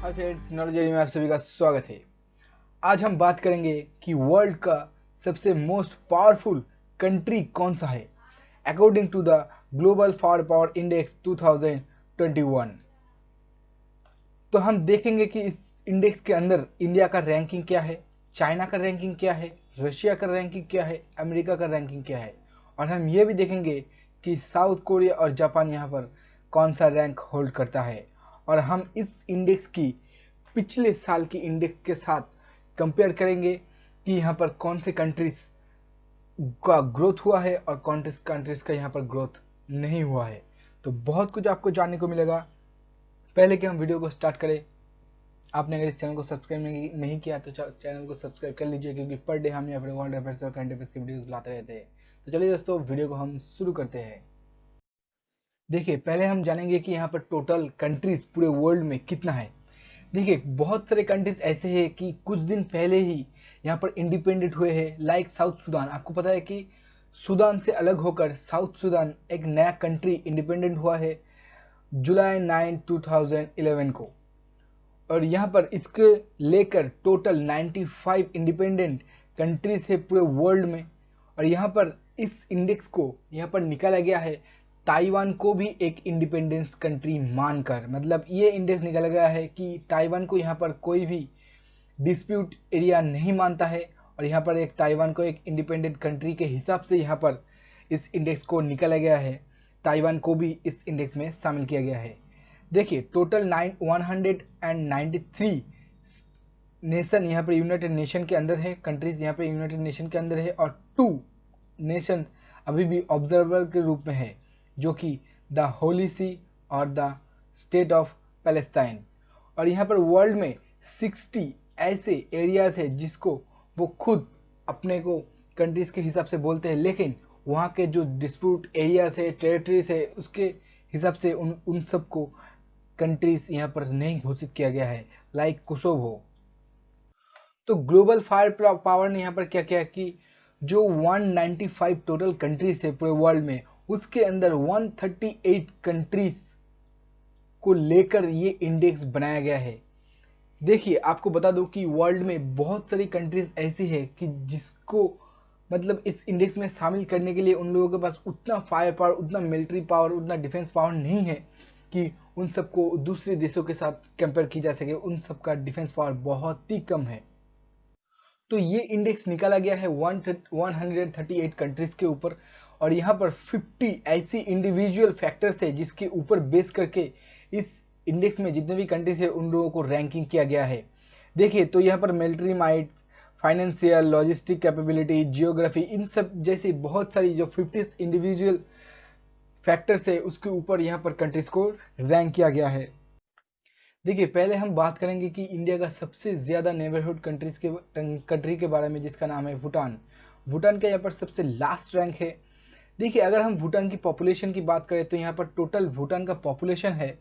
Hi friends, knowledge में आप सभी का स्वागत है। आज हम बात करेंगे कि वर्ल्ड का सबसे मोस्ट पावरफुल कंट्री कौन सा है according to the global firepower index 2021। तो हम देखेंगे कि इस इंडेक्स के अंदर इंडिया का रैंकिंग क्या है, चाइना का रैंकिंग क्या है, रशिया का रैंकिंग क्या है, अमेरिका का रैंकिंग क्या है, और हम ये भी देखेंगे कि साउथ कोरिया और जापान यहाँ पर कौन सा रैंक होल्ड करता है। और हम इस इंडेक्स की पिछले साल की इंडेक्स के साथ कंपेयर करेंगे कि यहाँ पर कौन से कंट्रीज का ग्रोथ हुआ है और कौन से कंट्रीज का यहाँ पर ग्रोथ नहीं हुआ है। तो बहुत कुछ आपको जानने को मिलेगा। पहले कि हम वीडियो को स्टार्ट करें, आपने अगर इस चैनल को सब्सक्राइब नहीं किया तो चैनल को सब्सक्राइब कर लीजिए, क्योंकि पर डे हम यहाँ पर वर्ल्ड अफेयर्स और करंट अफेयर्स की वीडियोस लाते रहते हैं। तो चलिए दोस्तों, वीडियो को हम शुरू करते हैं। देखिए, पहले हम जानेंगे कि यहाँ पर टोटल कंट्रीज पूरे वर्ल्ड में कितना है। देखिए, बहुत सारे कंट्रीज ऐसे हैं कि कुछ दिन पहले ही यहाँ पर इंडिपेंडेंट हुए हैं, लाइक साउथ सूडान। आपको पता है कि सूडान से अलग होकर साउथ सूडान एक नया कंट्री इंडिपेंडेंट हुआ है जुलाई 9, 2011 को। और यहाँ पर इसके लेकर टोटल 95 इंडिपेंडेंट कंट्रीज है पूरे वर्ल्ड में। और यहाँ पर इस इंडेक्स को यहाँ पर निकाला गया है ताइवान को भी एक इंडिपेंडेंस कंट्री मानकर। मतलब ये इंडेक्स निकाला गया है कि ताइवान को यहाँ पर कोई भी डिस्प्यूट एरिया नहीं मानता है, और यहाँ पर एक ताइवान को एक इंडिपेंडेंट कंट्री के हिसाब से यहाँ पर इस इंडेक्स को निकाला गया है। ताइवान को भी इस इंडेक्स में शामिल किया गया है। देखिए, टोटल 193 नेशन यहाँ पर यूनाइटेड नेशन के अंदर है, कंट्रीज यहाँ पर यूनाइटेड नेशन के अंदर है, और 2 नेशन अभी भी ऑब्जर्वर के रूप में है, जो कि द होली सी और द स्टेट ऑफ पैलेस्टाइन। और यहाँ पर वर्ल्ड में 60 ऐसे एरियाज है जिसको वो खुद अपने को कंट्रीज के हिसाब से बोलते हैं, लेकिन वहाँ के जो डिस्प्यूट एरियाज है, टेरिटरीज है, उसके हिसाब से उन सबको कंट्रीज यहाँ पर नहीं घोषित किया गया है, लाइक कोसोवो। तो ग्लोबल फायर पावर ने यहाँ पर क्या किया कि जो 195 टोटल कंट्रीज है पूरे वर्ल्ड में, उसके अंदर 138 कंट्रीज को लेकर ये इंडेक्स बनाया गया है। देखिए, आपको बता दूं कि वर्ल्ड में बहुत सारी कंट्रीज ऐसी है कि जिसको मतलब इस इंडेक्स में शामिल करने के लिए उन लोगों के पास उतना फायर पावर, उतना मिलिट्री पावर, उतना डिफेंस पावर नहीं है कि उन सबको दूसरे देशों के साथ कंपेयर की जा सके। उन सबका डिफेंस पावर बहुत ही कम है। तो ये इंडेक्स निकाला गया है 138 कंट्रीज के ऊपर, और यहाँ पर 50 ऐसी इंडिविजुअल फैक्टर्स है जिसके ऊपर बेस करके इस इंडेक्स में जितने भी कंट्रीज है उन लोगों को रैंकिंग किया गया है। देखिए, तो यहाँ पर military might, financial, logistic capability, geography, इन सब जैसी बहुत सारी जो 50 इंडिविजुअल फैक्टर्स है उसके ऊपर यहाँ पर कंट्रीज को रैंक किया गया है। देखिए, पहले हम बात करेंगे कि इंडिया का सबसे ज्यादा नेबरहुड कंट्री के बारे में, जिसका नाम है भूटान। भूटान का यहाँ पर सबसे लास्ट रैंक है। देखिए, अगर हम भूटान की पॉपुलेशन की बात करें तो यहाँ पर टोटल भूटान का पॉपुलेशन है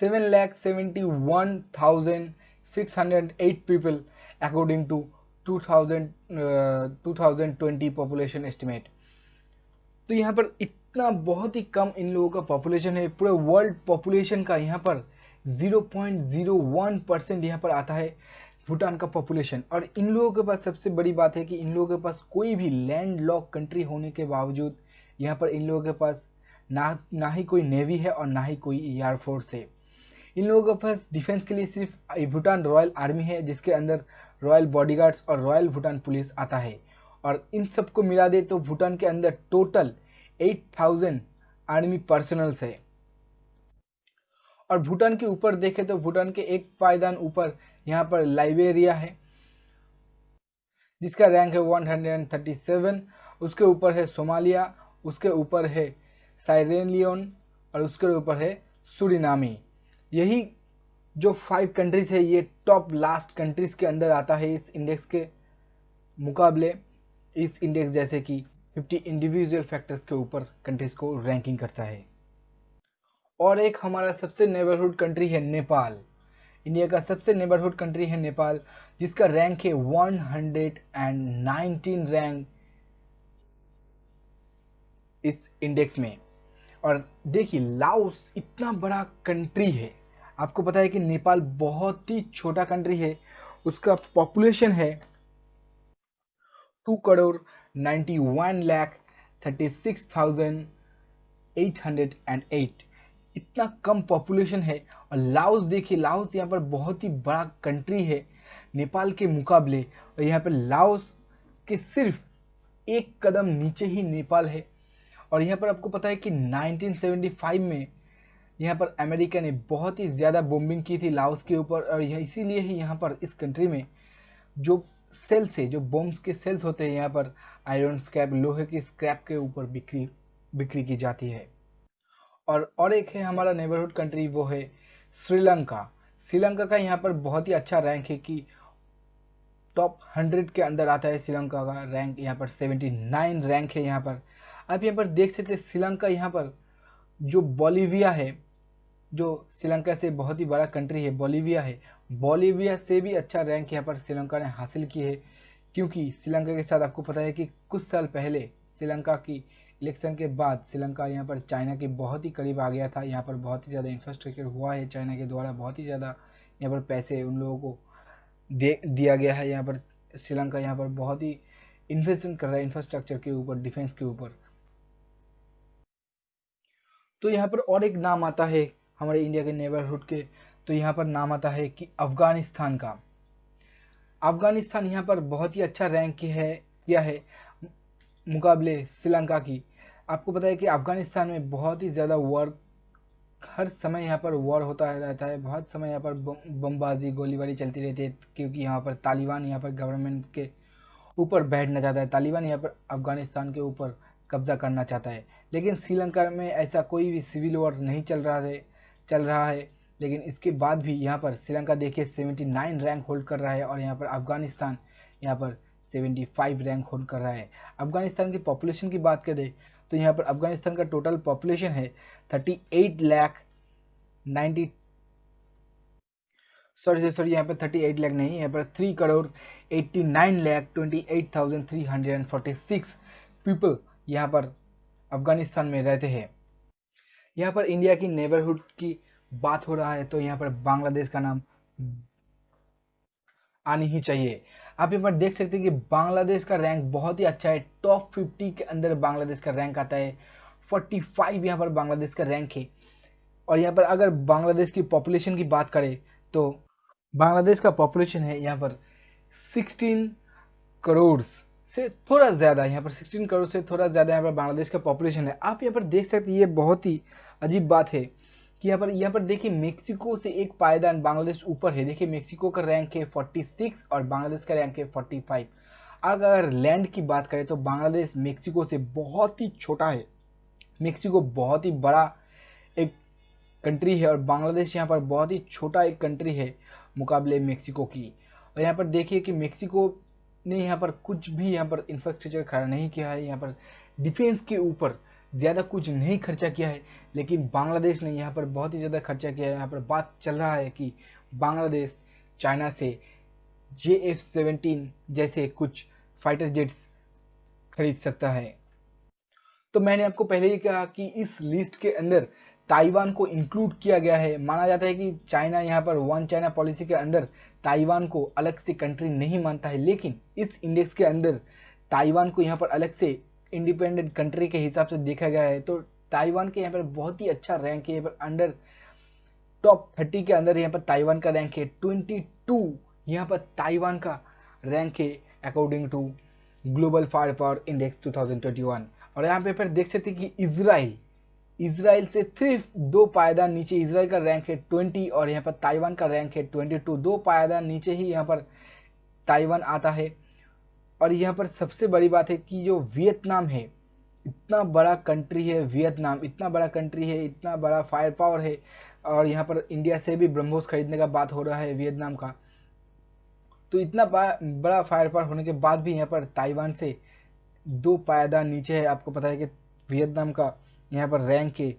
7,71,608 people according to 2020 population estimate. तो यहाँ पर इतना बहुत ही कम इन लोगों का पॉपुलेशन है। पूरे वर्ल्ड पॉपुलेशन का यहाँ पर 0.01% यहाँ पर आता है भूटान का पॉपुलेशन। और इन लोगों के पास सबसे बड़ी बात है कि इन लोगों के पास कोई भी लैंड लॉक कंट्री होने के बावजूद यहाँ पर इन लोगों के पास ना ही कोई नेवी है और ना ही कोई एयरफोर्स है। इन लोगों के पास डिफेंस के लिए सिर्फ भूटान रॉयल आर्मी है, जिसके अंदर रॉयल बॉडीगार्ड्स और रॉयल भूटान पुलिस आता है। और इन सबको मिला दे तो भूटान के अंदर टोटल 8,000 आर्मी पर्सनल्स है। और भूटान के ऊपर देखें तो भूटान के एक पायदान ऊपर यहाँ पर लाइबेरिया है, जिसका रैंक है 137। उसके ऊपर है सोमालिया, उसके ऊपर है साइरेलियोन, और उसके ऊपर है सूरिनामी। यही जो 5 कंट्रीज है ये टॉप लास्ट कंट्रीज के अंदर आता है इस इंडेक्स के मुकाबले। इस इंडेक्स जैसे कि 50 इंडिविजुअल फैक्टर्स के ऊपर कंट्रीज को रैंकिंग करता है। और एक हमारा सबसे नेबरहुड कंट्री है नेपाल। इंडिया का सबसे नेबरहुड कंट्री है नेपाल, जिसका रैंक है 119 रैंक इस इंडेक्स में। और देखिए, लाओस इतना बड़ा कंट्री है, आपको पता है कि नेपाल बहुत ही छोटा कंट्री है, उसका पॉपुलेशन है 2,91,36,808। इतना कम पॉपुलेशन है। और लाओस देखिए, लाओस यहाँ पर बहुत ही बड़ा कंट्री है नेपाल के मुकाबले, और यहाँ पर लाओस के सिर्फ एक कदम नीचे ही नेपाल है। और यहाँ पर आपको पता है कि 1975 में यहाँ पर अमेरिका ने बहुत ही ज़्यादा बॉम्बिंग की थी लाओस के ऊपर, और इसीलिए ही यहाँ पर इस कंट्री में जो सेल्स है, जो बॉम्ब्स के सेल्स होते हैं, यहाँ पर आयरन स्क्रैप, लोहे के स्क्रैप के ऊपर बिक्री की जाती है। और एक है हमारा नेबरहुड कंट्री, वो है श्रीलंका। श्रीलंका का यहाँ पर बहुत ही अच्छा रैंक है कि टॉप 100 के अंदर आता है। श्रीलंका का रैंक यहाँ पर 79 रैंक है। यहाँ पर आप यहाँ पर देख सकते हैं श्रीलंका, यहाँ पर जो बोलिविया है, जो श्रीलंका से बहुत ही बड़ा कंट्री है बोलिविया है, बोलिविया से भी अच्छा रैंक यहाँ पर श्रीलंका ने हासिल की है। क्योंकि श्रीलंका के साथ आपको पता है कि कुछ साल पहले श्रीलंका की इलेक्शन के बाद श्रीलंका यहाँ पर चाइना के बहुत ही करीब आ गया था। यहाँ पर बहुत ही ज़्यादा इंफ्रास्ट्रक्चर हुआ है चाइना के द्वारा, बहुत ही ज़्यादा यहाँ पर पैसे उन लोगों को दिया गया है। यहाँ पर श्रीलंका यहाँ पर बहुत ही इन्वेस्टमेंट कर रहा है इंफ्रास्ट्रक्चर के ऊपर, डिफेंस के ऊपर। तो यहाँ पर और एक नाम आता है हमारे इंडिया के नेबरहुड के, तो यहाँ पर नाम आता है कि अफगानिस्तान का। अफगानिस्तान यहाँ पर बहुत ही अच्छा रैंक किया है मुकाबले श्रीलंका की। आपको पता है कि अफगानिस्तान में बहुत ही ज़्यादा वॉर, हर समय यहाँ पर वॉर होता रहता है, बहुत समय यहाँ पर बमबाजी गोलीबारी चलती रहती है, क्योंकि यहाँ पर तालिबान यहाँ पर गवर्नमेंट के ऊपर बैठना चाहता है, तालिबान यहाँ पर अफगानिस्तान के ऊपर कब्जा करना चाहता है। लेकिन श्रीलंका में ऐसा कोई भी सिविल वॉर नहीं चल रहा है। लेकिन इसके बाद भी यहाँ पर श्रीलंका देखिए 79 रैंक होल्ड कर रहा है, और यहाँ पर अफगानिस्तान यहाँ पर 75 रैंक होल्ड कर रहा है। अफगानिस्तान की पॉपुलेशन की बात करें तो यहाँ पर अफगानिस्तान का टोटल पॉपुलेशन है 38 लाख 90 सॉरी यहाँ पर 38 लाख नहीं, यहाँ पर 3,89,28,346 पीपल यहाँ पर अफगानिस्तान में रहते हैं। यहाँ पर इंडिया की नेबरहुड की बात हो रहा है तो यहाँ पर बांग्लादेश का नाम आनी ही चाहिए। आप यहाँ पर देख सकते हैं कि बांग्लादेश का रैंक बहुत ही अच्छा है, टॉप 50 के अंदर बांग्लादेश का रैंक आता है। 45 यहाँ पर बांग्लादेश का रैंक है। और यहाँ पर अगर बांग्लादेश की पॉपुलेशन की बात करें तो बांग्लादेश का पॉपुलेशन है यहाँ पर 16 करोड़ से थोड़ा ज़्यादा, यहाँ पर 16 करोड़ से थोड़ा ज़्यादा यहाँ पर बांग्लादेश का पॉपुलेशन है। आप यहाँ पर देख सकते हैं, ये बहुत ही अजीब बात है कि यहाँ पर देखिए मेक्सिको से एक पायदान बांग्लादेश ऊपर है। देखिए मेक्सिको का रैंक है 46 और बांग्लादेश का रैंक है 45। अगर लैंड की बात करें तो बांग्लादेश मेक्सिको से बहुत ही छोटा है। मेक्सिको बहुत ही बड़ा एक कंट्री है और बांग्लादेश यहाँ पर बहुत ही छोटा एक कंट्री है मुकाबले मेक्सिको की। और यहाँ पर देखिए कि मेक्सिको ने यहाँ पर कुछ भी यहाँ पर इंफ्रास्ट्रक्चर खड़ा नहीं किया है, यहाँ पर डिफेंस के ऊपर ज़्यादा कुछ नहीं खर्चा किया है। लेकिन बांग्लादेश ने यहाँ पर बहुत ही ज़्यादा खर्चा किया है। यहाँ पर बात चल रहा है कि बांग्लादेश चाइना से JF-17 जैसे कुछ फाइटर जेट्स खरीद सकता है। तो मैंने आपको पहले ही कहा कि इस लिस्ट के अंदर ताइवान को इंक्लूड किया गया है। माना जाता है कि चाइना यहाँ पर वन चाइना पॉलिसी के अंदर ताइवान को अलग से कंट्री नहीं मानता है, लेकिन इस इंडेक्स के अंदर ताइवान को यहाँ पर अलग से इंडिपेंडेंट कंट्री के हिसाब से देखा गया है। तो ताइवान के यहाँ पर बहुत ही अच्छा रैंक है, यहाँ पर अंडर टॉप 30 के अंदर यहाँ पर ताइवान का रैंक है 22। यहाँ पर ताइवान का रैंक है according to global firepower index 2021। और यहाँ पे फिर देख सकते हैं कि इजराइल से सिर्फ 2 पायदान नीचे इजराइल का रैंक है 20 और यहाँ पर ताइवान का रैंक है 22। 2 पायदान नीचे ही यहाँ पर ताइवान आता है। और यहाँ पर सबसे बड़ी बात है कि जो वियतनाम है, इतना बड़ा कंट्री है वियतनाम, इतना बड़ा कंट्री है, इतना बड़ा फायर पावर है, और यहाँ पर इंडिया से भी ब्रह्मोस खरीदने का बात हो रहा है वियतनाम का। तो इतना बड़ा फायर पावर होने के बाद भी यहाँ पर ताइवान से 2 पायदान नीचे है। आपको पता है कि वियतनाम का यहाँ पर रैंक है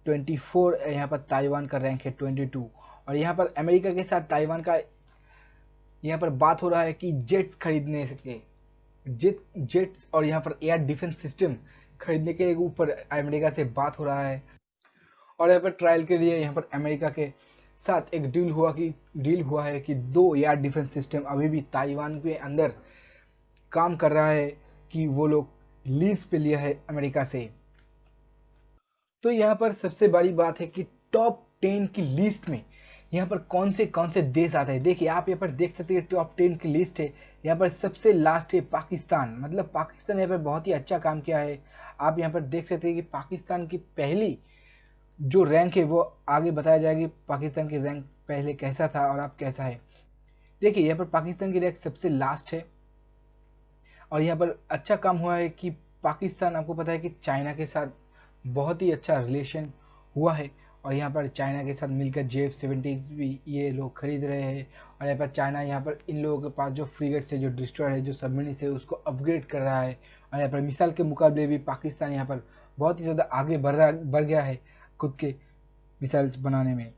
24, यहाँ पर ताइवान का रैंक है 22। और यहाँ पर अमेरिका के साथ ताइवान का यहाँ पर बात हो रहा है कि जेट्स खरीदने के जेट्स और यहाँ पर एयर डिफेंस सिस्टम खरीदने के ऊपर अमेरिका से बात हो रहा है। और यहाँ पर ट्रायल के लिए यहाँ पर अमेरिका के साथ एक डील हुआ है कि 2 एयर डिफेंस सिस्टम अभी भी ताइवान के अंदर काम कर रहा है, कि वो लोग लीज पे लिया है अमेरिका से। तो यहाँ पर सबसे बड़ी बात है कि टॉप 10 की लिस्ट में यहाँ पर कौन से देश आते हैं। देखिए आप यहाँ पर देख सकते हैं टॉप 10 की लिस्ट है, यहाँ पर सबसे लास्ट है पाकिस्तान। मतलब पाकिस्तान यहाँ पर बहुत ही अच्छा काम किया है। आप यहाँ पर देख सकते हैं कि पाकिस्तान की पहली जो रैंक है वो आगे बताया जाएगी, पाकिस्तान की रैंक पहले कैसा था और अब कैसा है। देखिए यहाँ पर पाकिस्तान की रैंक सबसे लास्ट है, और यहाँ पर अच्छा काम हुआ है कि पाकिस्तान, आपको पता है कि चाइना के साथ बहुत ही अच्छा रिलेशन हुआ है, और यहाँ पर चाइना के साथ मिलकर JF-17 भी ये लोग खरीद रहे हैं। और यहाँ पर चाइना यहाँ पर इन लोगों के पास जो फ्रीगेट्स है, जो डिस्ट्रॉयर है, जो सबमरीन है, उसको अपग्रेड कर रहा है। और यहाँ पर मिसाइल के मुकाबले भी पाकिस्तान यहाँ पर बहुत ही ज़्यादा आगे बढ़ गया है खुद के मिसाइल्स बनाने में।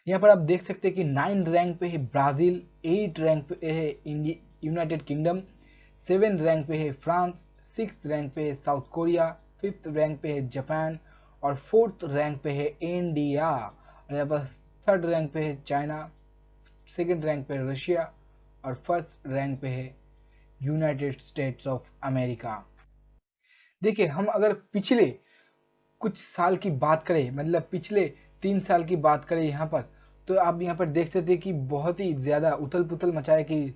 यहाँ पर आप देख सकते हैं कि 9 रैंक पे है ब्राज़ील, 8 रैंक पे है यूनाइटेड किंगडम, 7 रैंक पे है फ्रांस, 6 रैंक पे है साउथ कोरिया, 5th रैंक पे है जापान, और 4th रैंक पे है इंडिया। और यहाँ पर 3rd रैंक पे है चाइना, 2nd रैंक पे है रशिया, और 1st रैंक पे है यूनाइटेड स्टेट्स ऑफ अमेरिका। देखिए हम अगर पिछले कुछ साल की बात करें, मतलब पिछले 3 साल की बात करें यहाँ पर, तो आप यहाँ पर देख सकते हैं कि बहुत ही ज़्यादा उथल पुथल मचा है कि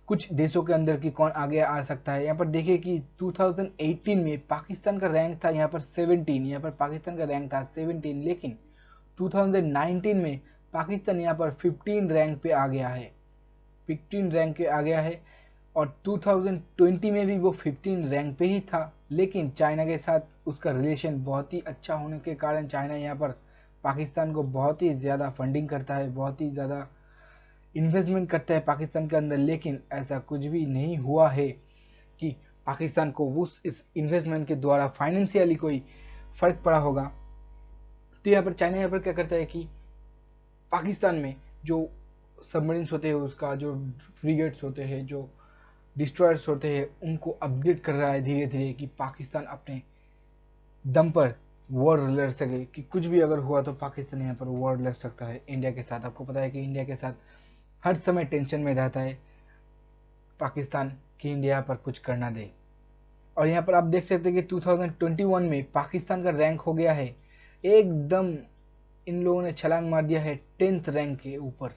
कुछ देशों के अंदर की कौन आगे आ सकता है। यहाँ पर देखिए कि 2018 में पाकिस्तान का रैंक था यहाँ पर 17, यहाँ पर पाकिस्तान का रैंक था 17, लेकिन 2019 में पाकिस्तान यहाँ पर 15 रैंक पे आ गया है, 15 रैंक पे आ गया है। और 2020 में भी वो 15 रैंक पे ही था, लेकिन चाइना के साथ उसका रिलेशन बहुत ही अच्छा होने के कारण चाइना यहाँ पर पाकिस्तान को बहुत ही ज़्यादा फंडिंग करता है, बहुत ही ज़्यादा इन्वेस्टमेंट करता है पाकिस्तान के अंदर। लेकिन ऐसा कुछ भी नहीं हुआ है कि पाकिस्तान को इस इन्वेस्टमेंट के द्वारा फाइनेंशियली कोई फ़र्क पड़ा होगा। तो यहाँ पर चाइना यहाँ पर क्या करता है कि पाकिस्तान में जो सबमरीन्स होते हैं, उसका जो फ्रीगेट्स होते हैं, जो डिस्ट्रॉयर्स होते हैं, उनको अपग्रेड कर रहा है धीरे धीरे, कि पाकिस्तान अपने दम पर वॉर लड़ सके, कि कुछ भी अगर हुआ तो पाकिस्तान यहाँ पर वॉर लड़ सकता है इंडिया के साथ। आपको पता है कि इंडिया के साथ हर समय टेंशन में रहता है पाकिस्तान कि इंडिया पर कुछ करना दे। और यहाँ पर आप देख सकते हैं कि 2021 में पाकिस्तान का रैंक हो गया है एकदम, इन लोगों ने छलांग मार दिया है 10th रैंक के ऊपर।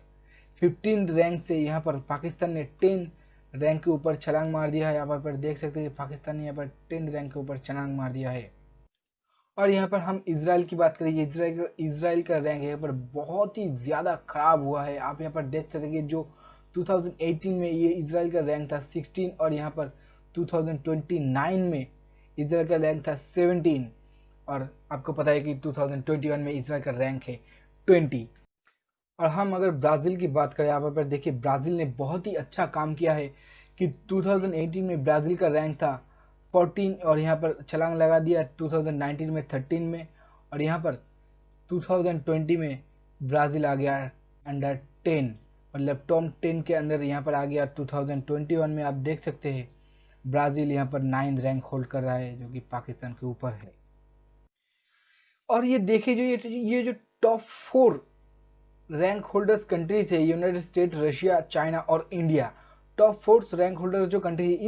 15 रैंक से यहाँ पर पाकिस्तान ने 10 रैंक के ऊपर छलांग मार दिया है। यहाँ पर देख सकते हैं कि पाकिस्तान ने यहाँ पर 10 रैंक के ऊपर छलांग मार दिया है। और यहाँ पर हम इसराइल की बात करेंगे, इसराइल का रैंक यहाँ पर बहुत ही ज़्यादा खराब हुआ है। आप यहाँ पर देख सकते हैं कि जो 2018 में ये इसराइल का रैंक था 16, और यहाँ पर 2029 में इसराइल का रैंक था 17, और आपको पता है कि 2021 में इसराइल का रैंक है 20। और हम अगर ब्राज़ील की बात करें, यहाँ पर देखिए ब्राज़ील ने बहुत ही अच्छा काम किया है कि 2018 में ब्राज़ील का रैंक था 14, और यहाँ पर छलांग लगा दिया 2019 में 13 में, और यहाँ पर 2020 में ब्राज़ील आ गया अंडर 10, मतलब टॉप 10 के अंदर यहाँ पर आ गया। 2021 में आप देख सकते हैं ब्राज़ील यहाँ पर 9 रैंक होल्ड कर रहा है, जो कि पाकिस्तान के ऊपर है। और ये देखिए जो ये जो टॉप 4 रैंक होल्डर्स कंट्रीज है, यूनाइटेड स्टेट, रशिया, चाइना और इंडिया। टॉप 4 रैंक होल्डर जो कंट्री है,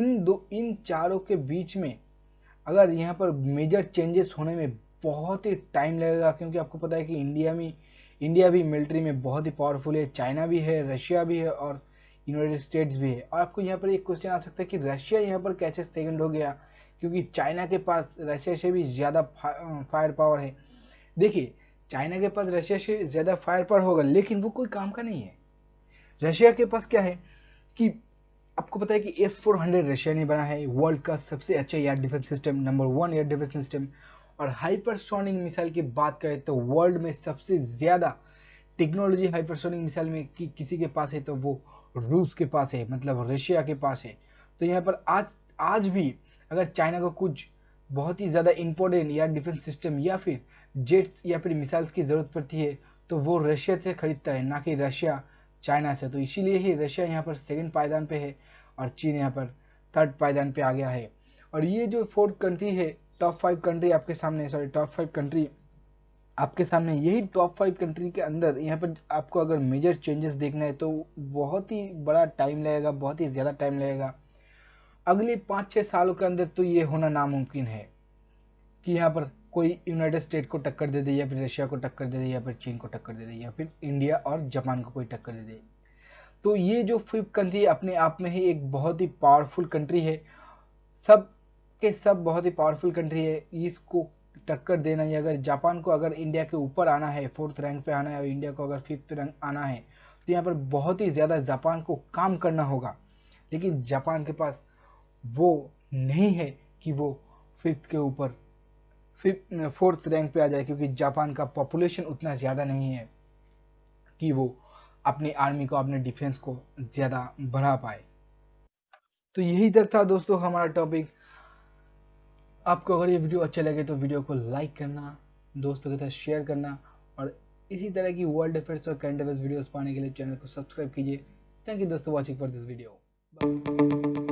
इन चारों के बीच में अगर यहाँ पर मेजर चेंजेस होने में बहुत ही टाइम लगेगा, क्योंकि आपको पता है कि इंडिया भी मिलिट्री में बहुत ही पावरफुल है, चाइना भी है, रशिया भी है, और यूनाइटेड स्टेट्स भी है। और आपको यहाँ पर एक क्वेश्चन आ सकता है कि रशिया यहाँ पर कैसे सेकंड हो गया, क्योंकि चाइना के पास रशिया से भी ज़्यादा फायर पावर है। देखिए चाइना के पास रशिया से ज़्यादा फायर पावर होगा, लेकिन वो कोई काम का नहीं है। रशिया के पास क्या है कि आपको पता है कि S-400 रशिया ने बना है, वर्ल्ड का सबसे अच्छा air defence system, number 1 air defence system. और हाइपरसोनिक मिसाइल की बात करें तो वर्ल्ड में सबसे ज़्यादा टेक्नोलॉजी हाइपरसोनिक मिसाइल में किसी के पास है तो वो रूस के पास है, मतलब रशिया के पास है। तो यहाँ पर आज भी अगर चाइना को कुछ बहुत ही ज़्यादा इंपॉर्टेंट एयर डिफेंस सिस्टम या फिर जेट्स या फिर मिसाइल्स की ज़रूरत पड़ती है, तो वो रशिया से खरीदता है, ना कि रशिया चाइना से। तो इसीलिए ही रशिया यहाँ पर 2nd पायदान पे है, और चीन यहाँ पर 3rd पायदान पे आ गया है। और ये जो 4th कंट्री है, टॉप 5 कंट्री आपके सामने, सॉरी टॉप 5 कंट्री आपके सामने यही टॉप 5 कंट्री के अंदर यहाँ पर आपको अगर मेजर चेंजेस देखना है तो बहुत ही बड़ा टाइम लगेगा, बहुत ही ज़्यादा टाइम लगेगा। अगले 5-6 सालों के अंदर तो ये होना नामुमकिन है कि यहाँ पर कोई यूनाइटेड स्टेट को टक्कर दे दे, या फिर रशिया को टक्कर दे दे, या फिर चीन को टक्कर दे दे, या फिर इंडिया और जापान को कोई टक्कर दे दे। तो ये जो 5th कंट्री अपने आप में ही एक बहुत ही पावरफुल कंट्री है, सब के सब बहुत ही पावरफुल कंट्री है। इसको टक्कर देना है, अगर जापान को अगर इंडिया के ऊपर आना है, 4th रैंक पे आना है, और इंडिया को अगर 5th रैंक आना है, तो यहाँ पर बहुत ही ज़्यादा जापान को काम करना होगा। लेकिन जापान के पास वो नहीं है कि वो 5th के ऊपर 4th रैंक पे आ जाए, क्योंकि जापान का पॉपुलेशन उतना ज़्यादा नहीं है कि वो अपनी आर्मी को, अपने डिफेंस को ज़्यादा बढ़ा पाए। तो यही तक था दोस्तों हमारा टॉपिक। आपको अगर ये वीडियो अच्छा लगे तो वीडियो को लाइक करना, दोस्तों के साथ शेयर करना, और इसी तरह की वर्ल्ड अफेयर्स और करंट अफेयर्स वीडियोस पाने के लिए चैनल को सब्सक्राइब कीजिए। थैंक यू दोस्तों वॉचिंग फॉर दिस वीडियो।